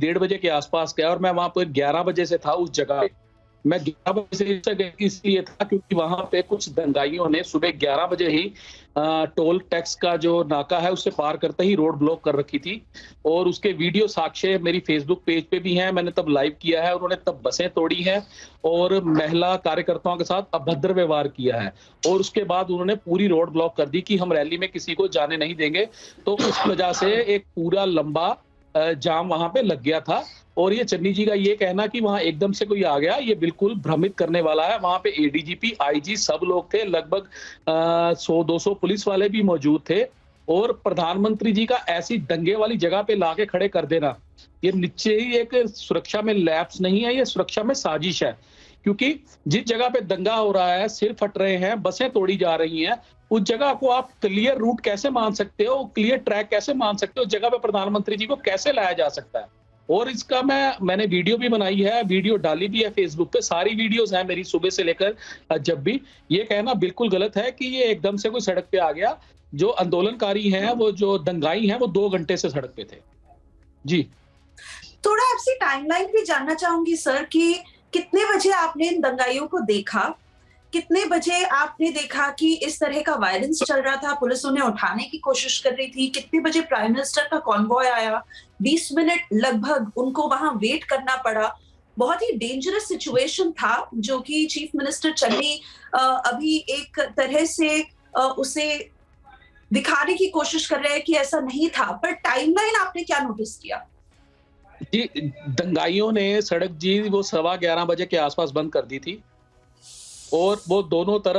1:30 बजे के आसपास गया और मैं वहाँ पर 11 बजे से था उस जगह पे। मैं 11 बजे से इसलिए था क्योंकि वहाँ पे कुछ दंगाइयों ने सुबह 11 बजे ही टोल टैक्स का जो नाका है उसे पार करते ही रोड ब्लॉक कर रखी थी और उसके वीडियो साक्ष्य मेरी फेसबुक पेज पे भी हैं। मैंने तब लाइव किया है, उन्होंने तब बसें तोड़ी हैं और महिला कार्यकर्ताओं के साथ अभद्र व्यवहार किया है और उसके बाद उन्होंने पूरी रोड ब्लॉक कर दी कि हम रैली में किसी को जाने नहीं देंगे। तो उस वजह से एक पूरा लंबा जाम वहां पे लग गया था और ये चन्नी जी का ये कहना कि वहां एकदम से कोई आ गया, ये बिल्कुल भ्रमित करने वाला है। वहां पे एडीजीपी, आईजी सब लोग थे, लगभग 100-200 पुलिस वाले भी मौजूद थे और प्रधानमंत्री जी का ऐसी दंगे वाली जगह पे लाके खड़े कर देना, ये नीचे ही एक सुरक्षा में लैप्स नहीं है, ये सुरक्षा में साजिश है। क्योंकि जिस जगह पे दंगा हो रहा है, सिर फट रहे हैं, बसें तोड़ी जा रही हैं, उस जगह को आप क्लियर रूट कैसे मान सकते हो, क्लियर ट्रैक कैसे मान सकते हो, उस जगह पे प्रधानमंत्री जी को कैसे लाया जा सकता है? और इसका मैंने वीडियो भी बनाई है, वीडियो डाली भी है फेसबुक पे, सारी वीडियोस हैं मेरी सुबह से लेकर जब भी। ये कहना बिल्कुल गलत है कि ये एकदम से कोई सड़क पे आ गया। जो आंदोलनकारी हैं, वो जो दंगाई हैं, वो 2 घंटे से सड़क पे थे। जी। थोड़ा आपसे टाइमलाइन भी जानना चाहूंगी सर कि कितने बजे आपने इन दंगाइयों को देखा? कितने बजे आपने देखा कि इस तरह का वायलेंस चल रहा था, पुलिस उन्हें उठाने की कोशिश कर रही थी? कितने बजे प्राइम मिनिस्टर का कॉन्वॉय आया? 20 मिनट लगभग उनको वहां वेट करना पड़ा। बहुत ही डेंजरस सिचुएशन था जो कि चीफ मिनिस्टर चन्नी अभी एक तरह से उसे दिखाने की कोशिश कर रहे हैं कि ऐसा नहीं था, पर टाइमलाइन आपने क्या नोटिस किया? जी, दंगाइयों ने सड़क जी वो 11:15 बजे के आसपास बंद कर दी थी और वो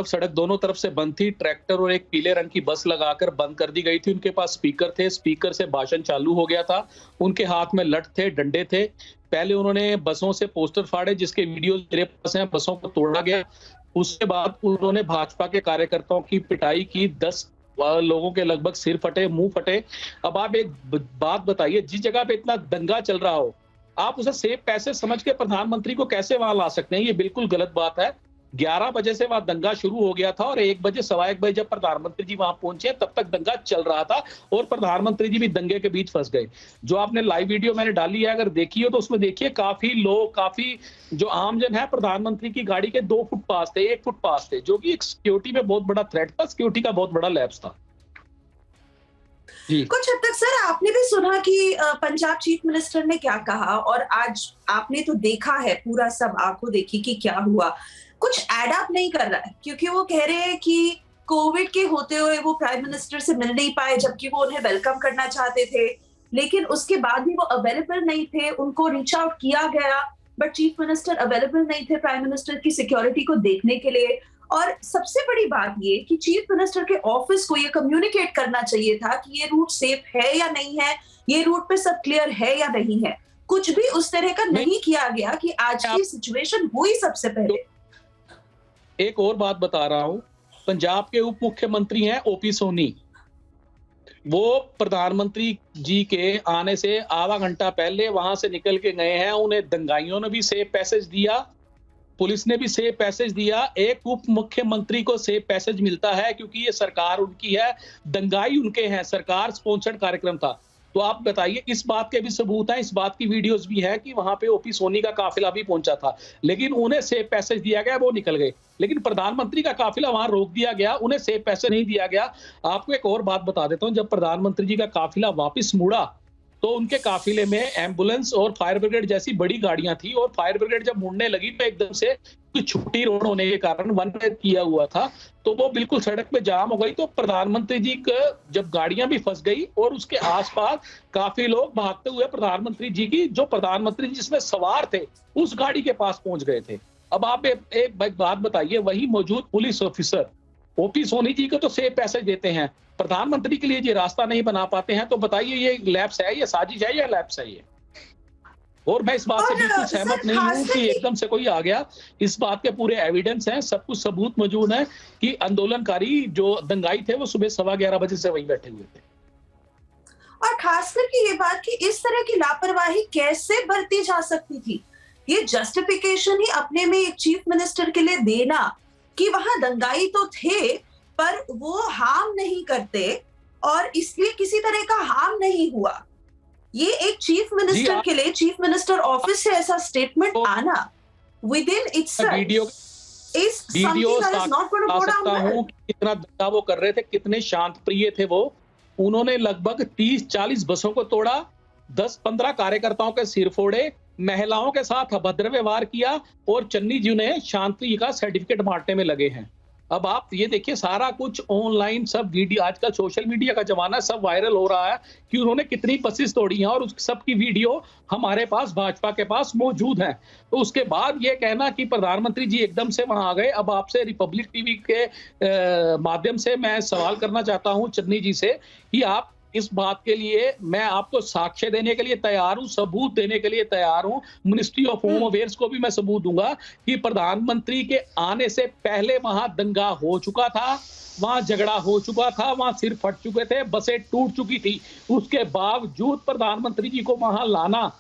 सड़क दोनों तरफ से बंद थी। ट्रैक्टर और एक पीले रंग की बस लगाकर बंद कर दी गई थी। उनके पास स्पीकर थे, स्पीकर से भाषण चालू हो गया था। उनके हाथ में लठ थे, डंडे थे। पहले उन्होंने बसों से पोस्टर फाड़े जिसके वीडियो मेरे पास हैं, बसों को तोड़ा गया। उसके बाद उन्होंने भाजपा के कार्यकर्ताओं की पिटाई की, 10 लोगों के लगभग सिर फटे, मुंह फटे। अब आप एक बात बताइए, जिस जगह पे इतना दंगा चल रहा हो, आप उसे सेफ पैसे समझ के प्रधानमंत्री को कैसे वहां ला सकते हैं? ये बिल्कुल गलत बात है। 11 बजे से वहां दंगा शुरू हो गया था और 1 बजे, सवा 1 बजे जब प्रधानमंत्री जी वहां पहुंचे तब तक दंगा चल रहा था और प्रधानमंत्री जी भी दंगे के बीच फंस गए। जो आपने लाइव वीडियो मैंने डाली है, अगर देखी हो तो उसमें देखिए काफी लोग, काफी जो आमजन है प्रधानमंत्री की गाड़ी के 2 फुट पास थे, 1 फुट पास थे, जो कि एक सिक्योरिटी में बहुत बड़ा थ्रेट था, सिक्योरिटी का बहुत बड़ा लैप्स था। जी। कुछ हद तक सर आपने भी सुना कि पंजाब चीफ मिनिस्टर ने क्या कहा और आज आपने तो देखा है पूरा सब आंखों देखी कि क्या हुआ। कुछ एड अप नहीं कर रहा है क्योंकि वो कह रहे हैं कि कोविड के होते हुए वो प्राइम मिनिस्टर से मिल नहीं पाए जबकि वो उन्हें वेलकम करना चाहते थे, लेकिन उसके बाद भी वो अवेलेबल नहीं थे। उनको रीच आउट किया गया बट चीफ मिनिस्टर अवेलेबल नहीं थे प्राइम मिनिस्टर की सिक्योरिटी को देखने के लिए। और सबसे बड़ी बात ये कि चीफ मिनिस्टर के ऑफिस को ये कम्युनिकेट करना चाहिए था कि ये रूट सेफ है या नहीं है, ये रूट पे सब क्लियर है या नहीं है। कुछ भी उस तरह का नहीं किया गया कि आज की सिचुएशन हुई सबसे पहले। एक और बात बता रहा हूं, पंजाब के उप मुख्यमंत्री हैं ओपी सोनी। वो प्रधानमंत्री जी के आने से आधा घंटा पहले वहां से निकल के गए हैं। उन्हें दंगाइयों ने भी सेफ पैसेज दिया, पुलिस ने भी सेफ पैसेज दिया। एक उप मुख्यमंत्री को सेफ पैसेज मिलता है क्योंकि ये सरकार उनकी है, दंगाई उनके हैं, सरकार स्पॉन्सर्ड कार्यक्रम था। तो आप बताइए, इस बात के भी सबूत हैं, इस बात की वीडियोस भी है कि वहां पे ओपी सोनी का काफिला भी पहुंचा था, लेकिन उन्हें सेफ पैसेज दिया गया, वो निकल गए। लेकिन प्रधानमंत्री का काफिला वहां रोक दिया गया, उन्हें सेफ पैसे नहीं दिया गया। आपको एक और बात बता देता हूं, जब प्रधानमंत्री जी का काफिला वापस मुड़ा तो उनके काफिले में एम्बुलेंस और फायर ब्रिगेड जैसी बड़ी गाड़ियां थी और फायर ब्रिगेड जब मुड़ने लगी तो एकदम से छुट्टी रोड होने के कारण वन वे किया हुआ था, तो वो बिल्कुल सड़क पे जाम हो गई। तो प्रधानमंत्री जी का जब गाड़ियां भी फंस गई और उसके आसपास काफी लोग भागते हुए प्रधानमंत्री जी की, जो प्रधानमंत्री जी जिसमें सवार थे, उस गाड़ी के पास पहुंच गए थे। अब आप एक बात बताइए, वही मौजूद police officer OP Soni ji को तो सेफ पैसेज देते हैं, प्रधानमंत्री के लिए ये रास्ता नहीं बना पाते हैं, तो बताइए ये लैप्स है, ये साजिश है या लैप्स है ये? और मैं इस बात से बिल्कुल सहमत नहीं हूं कि एकदम से कोई आ गया। इस बात के पूरे एविडेंस हैं, सब कुछ सबूत मौजूद है कि आंदोलनकारी जो दंगाई थे वो सुबह 11:15 बजे से वहीं बैठे हुए थे। और खासकर की ये बात कि इस तरह की लापरवाही कैसे बरती जा सकती थी, ये जस्टिफिकेशन ही अपने में एक चीफ मिनिस्टर के लिए देना कि वहां दंगाई तो थे पर वो हार्म नहीं करते और इसलिए किसी तरह का हार्म नहीं हुआ। ये एक चीफ मिनिस्टर के लिए, चीफ मिनिस्टर ऑफिस से ऐसा स्टेटमेंट आना within itself video is something that is not going to go down well. कितना दंगा वो कर रहे थे, कितने शांत प्रिय थे वो। उन्होंने लगभग 30-40 बसों को तोड़ा, 10-15 कार्यकर्ताओं के सिर फोड़े, महिलाओं के साथ अभद्र व्यवहार किया और चन्नी जी ने शांति का सर्टिफिकेट बांटने में लगे हैं। अब आप ये देखिए, सारा कुछ ऑनलाइन सब वीडियो, आजकल सोशल मीडिया का जमाना, सब वायरल हो रहा है कि उन्होंने कितनी बसेस तोड़ी हैं और उस सब की वीडियो हमारे पास, भाजपा के पास मौजूद है। तो उसके बाद ये कहना कि प्रधानमंत्री जी एकदम से वहां आ गए। अब आपसे रिपब्लिक टीवी के माध्यम से मैं सवाल करना चाहता हूं चन्नी जी से कि आप इस बात के लिए, मैं आपको साक्ष्य देने के लिए तैयार हूं, सबूत देने के लिए तैयार हूं, मिनिस्ट्री ऑफ होम अफेयर्स को भी मैं सबूत दूंगा कि प्रधानमंत्री के आने से पहले वहां दंगा हो चुका था, वहां झगड़ा हो चुका था, वहां सिर फट चुके थे, बसें टूट चुकी थी। उसके बावजूद प्रधानमंत्री जी को वहां लाना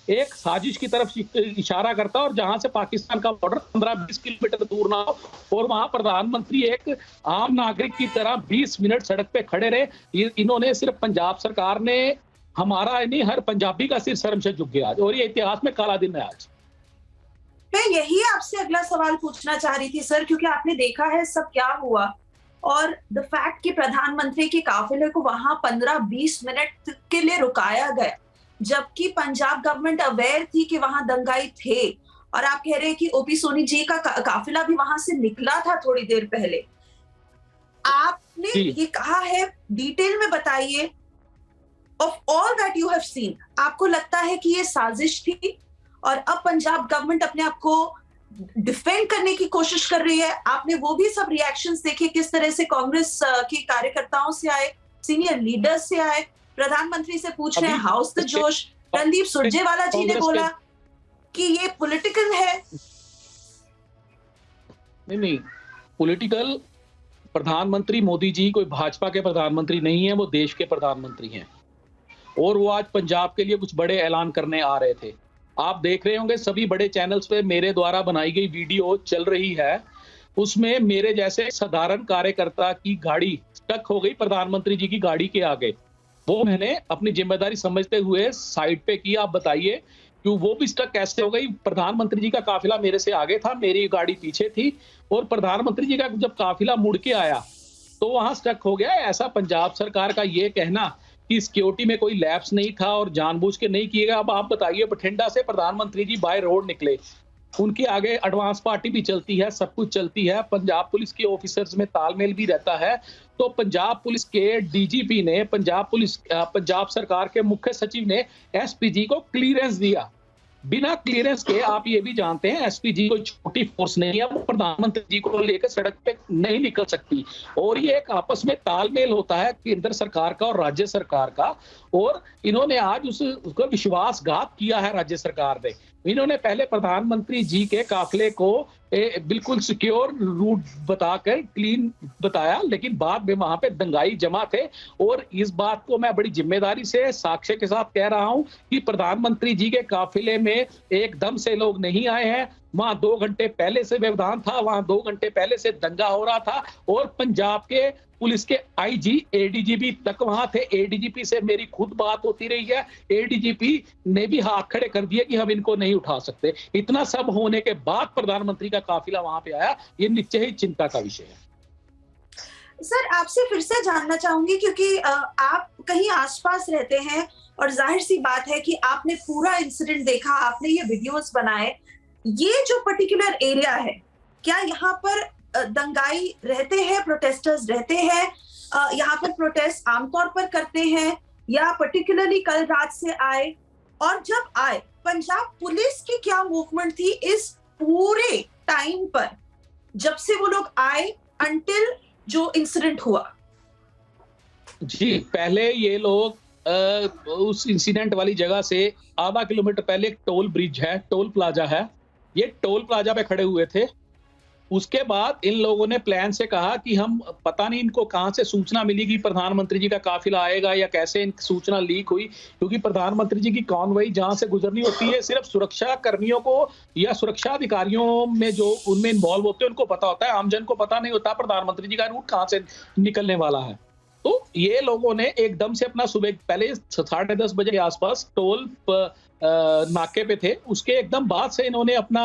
एक साजिश की तरफ इशारा करता है, और जहां से पाकिस्तान का बॉर्डर 15-20 किलोमीटर दूर ना हो, और वहां प्रधानमंत्री एक आम नागरिक की तरह 20 मिनट सड़क पे खड़े रहे। इन्होंने सिर्फ पंजाब सरकार ने, हमारा नहीं, हर पंजाबी का सिर शर्म से झुक गया, और ये इतिहास में काला दिन है आज। मैं यही आपसे अगला सवाल पूछना चाह रही थी सर, क्योंकि आपने देखा है सब क्या हुआ, और द फैक्ट कि प्रधानमंत्री के काफिले को वहां 15-20 मिनट के लिए रुकाया गया, जबकि पंजाब गवर्नमेंट अवेयर थी कि वहां दंगाई थे, और आप कह रहे हैं कि ओपी सोनी जी का काफिला भी वहां से निकला था थोड़ी देर पहले। आपने ये कहा है, डिटेल में बताइए, of all that you have seen, आपको लगता है कि ये साजिश थी और अब पंजाब गवर्नमेंट अपने आप को डिफेंड करने की कोशिश कर रही है? आपने वो भी सब रिएक्शंस देखे किस तरह से कांग्रेस के कार्यकर्ताओं से आए, सीनियर लीडर्स से आए, प्रधानमंत्री से पूछ रहे हैं हाउस द जोश। रणदीप सुरजेवाला जी ने बोला कि ये पॉलिटिकल है। नहीं, पॉलिटिकल, प्रधानमंत्री मोदी जी कोई भाजपा के प्रधानमंत्री नहीं है, वो देश के प्रधानमंत्री हैं, और वो आज पंजाब के लिए कुछ बड़े ऐलान करने आ रहे थे। आप देख रहे होंगे सभी बड़े चैनल्स पे मेरे द्वारा बनाई गई वीडियो चल रही है, उसमें मेरे जैसे साधारण कार्यकर्ता की गाड़ी स्टक हो गई प्रधानमंत्री जी की गाड़ी के आगे। वो मैंने अपनी जिम्मेदारी समझते हुए साइड पे की। आप बताइए कि वो भी स्टक कैसे हो गई? प्रधानमंत्री जी का काफिला मेरे से आगे था, मेरी गाड़ी पीछे थी, और प्रधानमंत्री जी का जब काफिला मुड़ के आया तो वहां स्टक हो गया। ऐसा पंजाब सरकार का ये कहना कि सिक्योरिटी में कोई लैप्स नहीं था और जानबूझ के नहीं किएगा। अब आप बताइए, बठिंडा से प्रधानमंत्री जी बाय रोड निकले, उनके आगे एडवांस पार्टी भी चलती है, सब कुछ चलती है, पंजाब पुलिस के ऑफिसर्स में तालमेल भी रहता है। तो पंजाब पुलिस के डीजीपी ने, पंजाब सरकार के मुख्य सचिव ने एसपीजी को क्लियरेंस दिया। बिना क्लियरेंस के, आप ये भी जानते हैं, एसपीजी कोई छोटी फोर्स नहीं है, वो प्रधानमंत्री जी को लेकर सड़क पे नहीं निकल सकती। और ये एक आपस में तालमेल होता है केंद्र सरकार का और राज्य सरकार का, और इन्होंने आज उसका विश्वासघात किया है राज्य सरकार ने। इन्होंने पहले प्रधानमंत्री जी के काफिले को बिल्कुल सिक्योर रूट बताकर क्लीन बताया, लेकिन बाद में वहां पे दंगाई जमा थे। और इस बात को मैं बड़ी जिम्मेदारी से साक्ष्य के साथ कह रहा हूं कि प्रधानमंत्री जी के काफिले में एकदम से लोग नहीं आए हैं। वहां 2 घंटे पहले से व्यवधान था, वहां 2 घंटे पहले से दंगा हो रहा था, और पंजाब के पुलिस के आईजी, एडीजीपी तक वहां थे। एडीजीपी से मेरी खुद बात होती रही है, एडीजीपी ने भी हाथ खड़े कर दिए कि हम इनको नहीं उठा सकते। इतना सब होने के बाद प्रधानमंत्री का काफिला वहां पे आया, ये निश्चय ही चिंता का विषय है। सर, आपसे फिर से जानना चाहूंगी, क्योंकि आप कहीं आसपास रहते हैं और जाहिर सी बात है कि आपने पूरा इंसिडेंट देखा, आपने ये वीडियोस बनाए। ये जो पर्टिकुलर एरिया है, क्या यहाँ पर दंगाई रहते हैं, प्रोटेस्टर्स रहते हैं? यहाँ पर प्रोटेस्ट आमतौर पर करते हैं, या पर्टिकुलरली कल रात से आए? और जब आए, पंजाब पुलिस की क्या मूवमेंट थी इस पूरे टाइम पर, जब से वो लोग आए अंटिल जो इंसिडेंट हुआ? जी, पहले ये लोग उस इंसिडेंट वाली जगह से आधा किलोमीटर पहले एक टोल ब्रिज है, टोल प्लाजा है, ये टोल प्लाजा पे खड़े हुए थे। उसके बाद इन लोगों ने प्लान से कहा कि हम, पता नहीं इनको कहां से सूचना मिली कि प्रधानमंत्री जी का काफिला आएगा, या कैसे इन सूचना लीक हुई, क्योंकि प्रधानमंत्री जी की कॉन्वॉय जहां से गुजरनी होती है, सिर्फ सुरक्षा कर्मियों को या सुरक्षा अधिकारियों में जो उनमें इन्वॉल्व होते हैं उनको पता होता है, आमजन को पता नहीं होता प्रधानमंत्री जी का रूट कहां से निकलने वाला है। तो ये लोगों ने एकदम से अपना सुबह पहले 10:30 बजे के आसपास टोल नाके पे थे, उसके एकदम बाद से इन्होंने अपना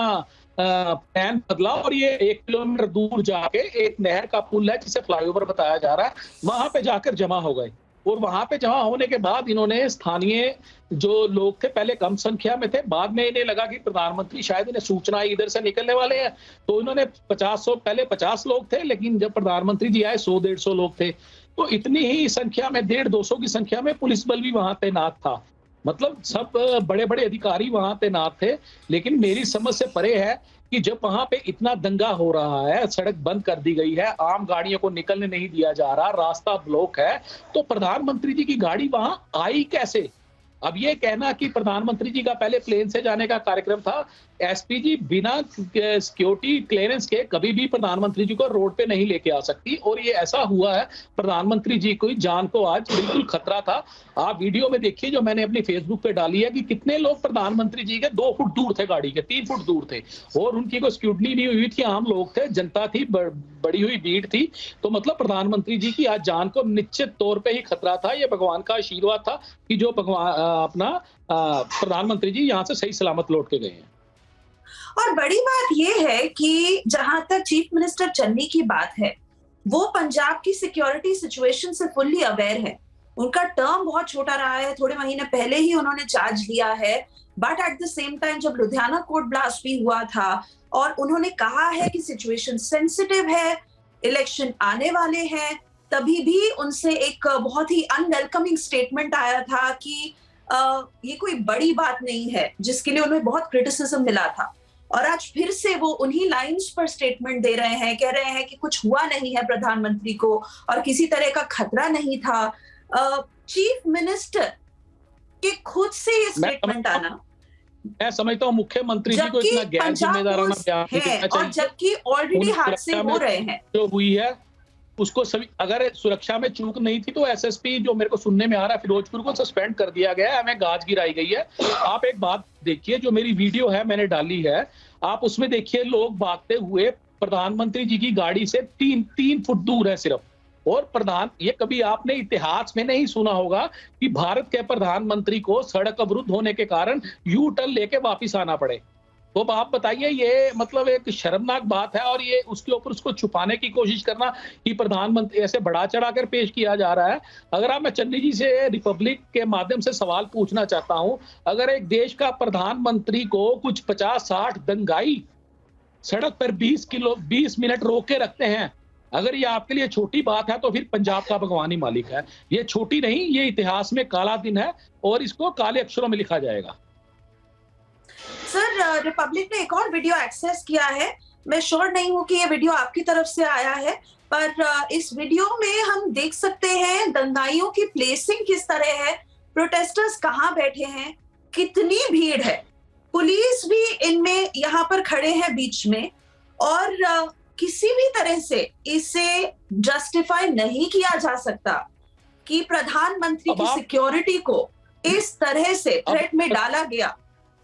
प्लान बदला और ये 1 किलोमीटर दूर जाके एक नहर का पुल है जिसे फ्लाईओवर बताया जा रहा है, वहां पे जाकर जमा हो गए। और वहां पे जमा होने के बाद इन्होंने स्थानीय जो लोग थे पहले कम संख्या में थे, बाद में इन्हें लगा कि प्रधानमंत्री शायद इन्हें सूचना इधर से निकलने वाले हैं, तो इन्होंने 50 पहले 50 लोग थे, लेकिन जब प्रधानमंत्री जी आए 100-150 लोग थे। तो इतनी ही संख्या में 150-200 की संख्या में पुलिस बल भी वहां तैनात था। मतलब सब बड़े-बड़े अधिकारी वहां तैनात थे, लेकिन मेरी समझ से परे है कि जब वहां पे इतना दंगा हो रहा है, सड़क बंद कर दी गई है, आम गाड़ियों को निकलने नहीं दिया जा रहा, रास्ता ब्लॉक है, तो प्रधानमंत्री जी की गाड़ी वहां आई कैसे? अब ये कहना कि प्रधानमंत्री जी का पहले प्लेन से जाने का कार्यक्रम था, एसपी जी बिना सिक्योरिटी क्लियरेंस के कभी भी प्रधानमंत्री जी को रोड पे नहीं लेके आ सकती, और ये ऐसा हुआ है, प्रधानमंत्री जी की जान को आज बिल्कुल खतरा था। आप वीडियो में देखिए जो मैंने अपनी फेसबुक पे डाली है कि कितने लोग प्रधानमंत्री जी के 2 फुट दूर थे, गाड़ी के 3 फुट दूर थे, और उनकी कोई स्क्रूटनी नहीं हुई थी, आम लोग थे, जनता थी, बड़ी हुई भीड़ थी। तो मतलब प्रधानमंत्री जी की आज जान को निश्चित तौर पे ही खतरा था। ये भगवान का आशीर्वाद था कि जो प्रधानमंत्री जी यहाँ से सही सलामत लौट के गए हैं। और बड़ी बात ये है कि जहां तक चीफ मिनिस्टर चन्नी की बात है, वो पंजाब की सिक्योरिटी सिचुएशन से फुल्ली अवेयर है। उनका टर्म बहुत छोटा रहा है, थोड़े महीने पहले ही उन्होंने चार्ज लिया है, but at the same time जब लुधियाना कोर्ट ब्लास्ट भी हुआ था और उन्होंने कहा है कि सिचुएशन सेंसिटिव है, इलेक्शन आने वाले हैं, तभी भी उनसे एक बहुत ही अनवेलकमिंग स्टेटमेंट आया था कि ये कोई बड़ी बात नहीं है, जिसके लिए उन्हें बहुत क्रिटिसिज्म मिला था। और आज फिर से वो उन्हीं लाइंस पर स्टेटमेंट दे रहे हैं, कह रहे हैं कि कुछ हुआ नहीं है प्रधानमंत्री को और किसी तरह का खतरा नहीं था। चीफ मिनिस्टर के खुद से ये स्टेटमेंट आना, मैं समझता हूँ मुख्यमंत्री जी को इतना गैर जिम्मेदाराना बयान नहीं देना चाहिए। और जबकि ऑलरेडी हादसे हो रहे हैं, जो हुई है उसको सभी, अगर सुरक्षा में चूक नहीं थी तो एसएसपी जो मेरे को सुनने में आ रहा है फिरोजपुर को सस्पेंड कर दिया गया है, हमें गाज गिराई गई है। आप एक बात देखिए, जो मेरी वीडियो है मैंने डाली है, आप उसमें देखिए लोग भागते हुए प्रधानमंत्री जी की गाड़ी से 3 फुट दूर है सिर्फ। और ये कभी आपने इतिहास में नहीं सुना होगा कि भारत के प्रधानमंत्री को सड़क अवरुद्ध होने के कारण यू टर्न लेके वापिस आना पड़े। तो आप बताइए, ये मतलब एक शर्मनाक बात है। और ये उसके ऊपर उसको छुपाने की कोशिश करना कि प्रधानमंत्री ऐसे बढ़ा चढ़ाकर पेश किया जा रहा है। अगर आप, मैं चन्नी जी से रिपब्लिक के माध्यम से सवाल पूछना चाहता हूं, अगर एक देश का प्रधानमंत्री को कुछ 50-60 दंगाई सड़क पर 20 मिनट रोक के रखते हैं, अगर ये आपके लिए छोटी बात है तो फिर पंजाब का भगवान ही मालिक है। ये छोटी नहीं, ये इतिहास में काला दिन है और इसको काले अक्षरों में लिखा जाएगा। सर, रिपब्लिक ने एक और वीडियो एक्सेस किया है, मैं श्योर नहीं हूं कि ये वीडियो आपकी तरफ से आया है, पर इस वीडियो में हम देख सकते हैं दंगाइयों की प्लेसिंग किस तरह है, प्रोटेस्टर्स कहां बैठे हैं, कितनी भीड़ है, पुलिस भी इनमें यहाँ पर खड़े हैं बीच में, और किसी भी तरह से इसे जस्टिफाई नहीं किया जा सकता कि प्रधानमंत्री की सिक्योरिटी को इस तरह से थ्रेट में डाला गया।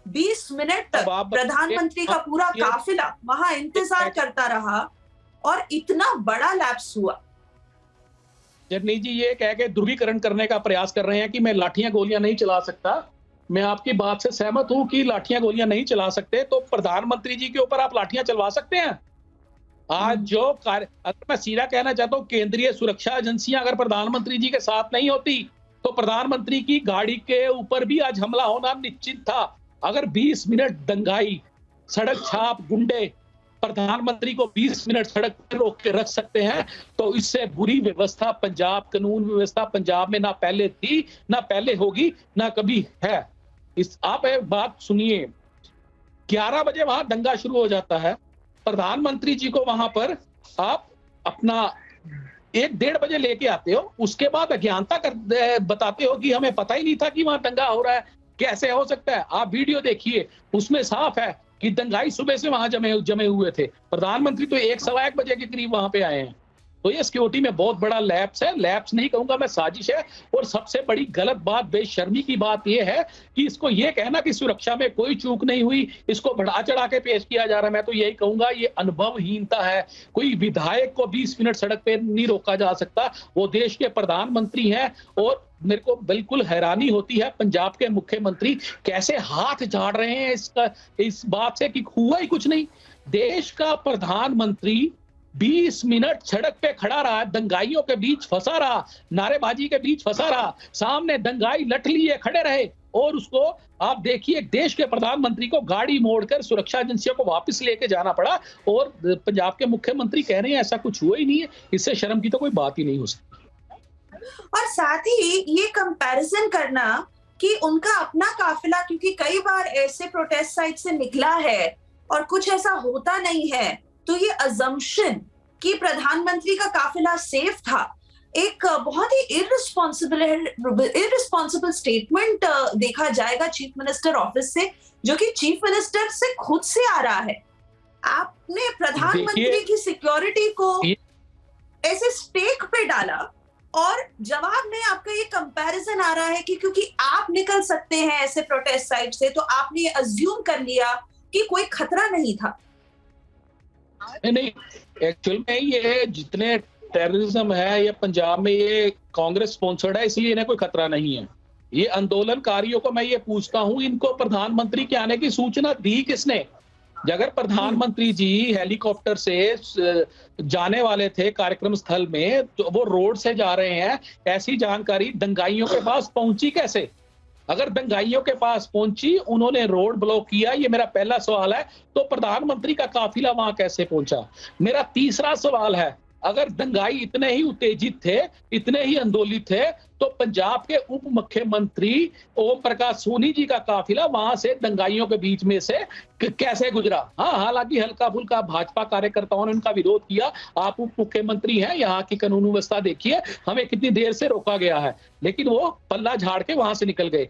20 मिनट तक प्रधानमंत्री का पूरा काफिला वहां इंतजार करता रहा और इतना बड़ा लैप्स हुआ। चन्नी जी ये कह के ध्रुवीकरण करने का प्रयास कर रहे हैं कि मैं लाठियां गोलियां नहीं चला सकता। मैं आपकी बात से सहमत हूं कि लाठियां गोलियां नहीं चला सकते, तो प्रधानमंत्री जी के ऊपर आप लाठियां चलवा सकते हैं? आज जो कार्य, अगर मैं सीधा कहना चाहता हूं, केंद्रीय सुरक्षा एजेंसियां अगर प्रधानमंत्री जी के साथ नहीं होती तो प्रधानमंत्री की गाड़ी के ऊपर भी आज हमला होना निश्चित था। अगर 20 मिनट दंगाई, सड़क छाप गुंडे प्रधानमंत्री को 20 मिनट सड़क पर रोक के रख सकते हैं, तो इससे बुरी व्यवस्था पंजाब, कानून व्यवस्था पंजाब में ना पहले थी, ना पहले होगी, ना कभी है। आप एक बात सुनिए, 11 बजे वहां दंगा शुरू हो जाता है, प्रधानमंत्री जी को वहां पर आप अपना 1-1:30 बजे लेके आते हो, उसके बाद अज्ञानता बताते हो कि हमें पता ही नहीं था कि वहां दंगा हो रहा है। कैसे हो सकता है? आप वीडियो देखिए, उसमें साफ है कि दंगाई सुबह से वहां जमे हुए थे। प्रधानमंत्री तो 1-1:15 बजे के करीब वहां पे आए हैं। तो ये सिक्योरिटी में बहुत बड़ा लैप्स है, लैप्स नहीं कहूंगा मैं, साजिश है। और सबसे बड़ी गलत बात, बेशर्मी की बात ये है कि इसको ये कहना कि सुरक्षा में कोई चूक नहीं हुई, इसको बढ़ा चढ़ा के पेश किया जा रहा है। मैं तो यही कहूंगा ये अनुभवहीनता है। कोई विधायक को 20 मिनट सड़क पे नहीं रोका जा सकता, वो देश के प्रधानमंत्री हैं। और मेरे को बिल्कुल हैरानी होती है पंजाब के मुख्यमंत्री कैसे हाथ झाड़ रहे हैं इस बात से कि हुआ ही कुछ नहीं। देश का प्रधानमंत्री 20 मिनट सड़क पे खड़ा रहा, दंगाइयों के बीच फंसा रहा, नारेबाजी के बीच फंसा रहा, सामने दंगाई लठ लिए खड़े रहे, और उसको आप देखिए देश के प्रधानमंत्री को गाड़ी मोड़कर सुरक्षा एजेंसियों को वापस लेके जाना पड़ा। और पंजाब के मुख्यमंत्री कह रहे हैं ऐसा कुछ हुआ ही नहीं है। इससे शर्म की तो कोई बात ही नहीं हो सकती। और साथ ही ये कंपैरिजन करना कि उनका अपना काफिला, क्योंकि कई बार ऐसे प्रोटेस्ट साइट से निकला है और कुछ ऐसा होता नहीं है, तो ये अजम्पशन कि प्रधानमंत्री का काफिला सेफ था एक बहुत ही इररिस्पॉन्सिबल स्टेटमेंट देखा जाएगा चीफ मिनिस्टर ऑफिस से, जो कि चीफ मिनिस्टर से खुद से आ रहा है। आपने प्रधानमंत्री की सिक्योरिटी को ऐसे स्टेक पे डाला और जवाब में आपका ये कंपैरिजन आ रहा है कि क्योंकि आप निकल सकते हैं ऐसे प्रोटेस्ट साइट से, तो आपने ये अज्यूम कर लिया कि कोई खतरा नहीं था। नहीं, एक्चुअल में ये जितने टेररिज्म है ये पंजाब में, ये कांग्रेस स्पॉन्सर्ड है, इसलिए इन्हें कोई खतरा नहीं है। ये आंदोलनकारियों को मैं ये पूछता हूं, इनको प्रधानमंत्री के आने की सूचना दी किसने? अगर प्रधानमंत्री जी हेलीकॉप्टर से जाने वाले थे कार्यक्रम स्थल में, तो वो रोड से जा रहे हैं, ऐसी जानकारी दंगाइयों के पास पहुंची कैसे? अगर दंगाइयों के पास पहुंची, उन्होंने रोड ब्लॉक किया, ये मेरा पहला सवाल है, तो प्रधानमंत्री का काफिला वहां कैसे पहुंचा? मेरा तीसरा सवाल है, अगर दंगाई इतने ही उत्तेजित थे, इतने ही आंदोलित थे, तो पंजाब के उप मुख्यमंत्री ओम प्रकाश सोनी जी का काफिला वहां से दंगाइयों के बीच में से कैसे गुजरा? हाँ, हालांकि हल्का फुल्का भाजपा कार्यकर्ताओं ने उनका विरोध किया, आप उप मुख्यमंत्री हैं, यहाँ की कानून व्यवस्था देखिए, हमें कितनी देर से रोका गया है, लेकिन वो पल्ला झाड़ के वहां से निकल गए।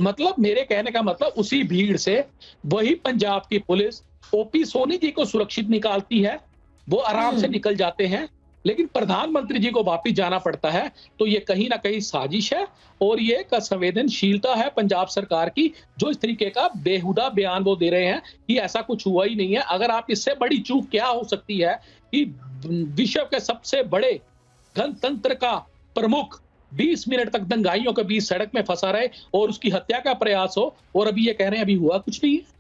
मतलब मेरे कहने का मतलब, उसी भीड़ से वही पंजाब की पुलिस ओपी सोनी जी को सुरक्षित निकालती है, वो आराम से निकल जाते हैं, लेकिन प्रधानमंत्री जी को वापिस जाना पड़ता है। तो ये कहीं ना कहीं साजिश है, और ये एक संवेदनशीलता है पंजाब सरकार की, जो इस तरीके का बेहुदा बयान वो दे रहे हैं कि ऐसा कुछ हुआ ही नहीं है। अगर आप इससे बड़ी चूक क्या हो सकती है कि विश्व के सबसे बड़े गणतंत्र का प्रमुख 20 मिनट तक दंगाइयों के बीच सड़क में फंसा रहे और उसकी हत्या का प्रयास हो, और अभी ये कह रहे हैं अभी हुआ कुछ नहीं है।